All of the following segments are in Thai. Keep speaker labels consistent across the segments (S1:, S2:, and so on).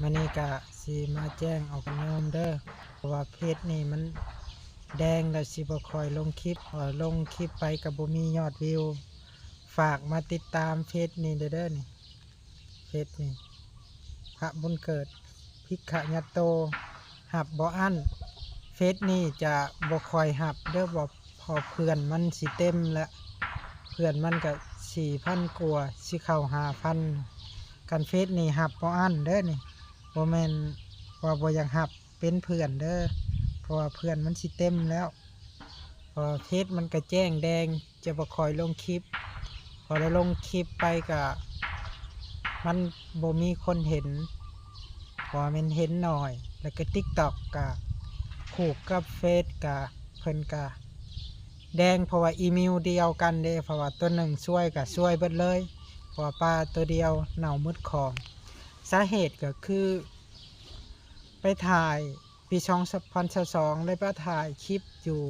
S1: มื้อนี้ก็สิมาแจ้งออกกันโยมเด้อเพราะว่าเพจนี่มันแดงแล้วสิบ่ค่อยลงคลิปลงคลิปไปก็บ่มียอดวิวฝากมาติดตามเพจนี่เด้อนี่เพจนี่พระบุญเกิดภิกขยัตโตหับบ่อั้นเฟซนี่จะบ่ค่อยหับเด้อบ่พอเพื่อนมันสิเต็มแล้วเพื่อนมันก็ 4,000 กว่าสิเข้า 5,000 กันเฟซนี่หับบ่อั้นเด้อนี่บ่แม่นว่าบ่อยากหับเป็นเพื่อนเด้อเพราะว่าเพื่อนมันสิเต็มแล้วพอเฟซมันก็แจ้งแดงจะบ่ค่อยลงคลิปพอเราลงคลิปไปก็มันบ่มีคนเห็นพอมันเห็นหน่อยแล้วก็ TikTok ก็ผูกกับเฟซก็เพิ่นก็แดงเพราะว่าอีเมลเดียวกันเด้เพราะว่าตัวหนึ่งช่วยก็ช่วยเบิดเลยเพราะว่าปลาตัวเดียวเน่ามืดของสาเหตุก็คือไปถ่ายปี2022ได้ไปถ่ายคลิปอยู่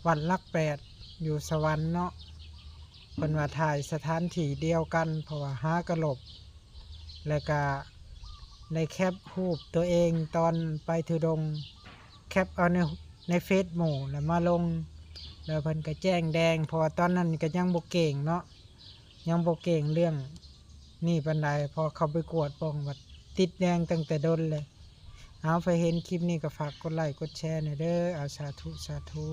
S1: วัดลักแปดอยู่สวรรค์เนาะเพิ่นว่าถ่ายสถานที่เดียวกันเพราะว่าหากระหลบแล้วก็ในแคปรูปตัวเองตอนไปธุดงค์แคปเอาในเฟซหมู่แล้วมาลงแล้วเพิ่นก็แจ้งแดงเพราะว่าตอนนั้นก็ยังบ่เก่งเนาะยังบ่เก่งเรื่องนี่ปานใดพอเขาไปกวดป้องว่าติดแดงตั้งแต่ดนเลยเอาไปเห็นคลิปนี้ก็ฝากกดไลค์กดแชร์หน่อยเด้อเอาสาธุ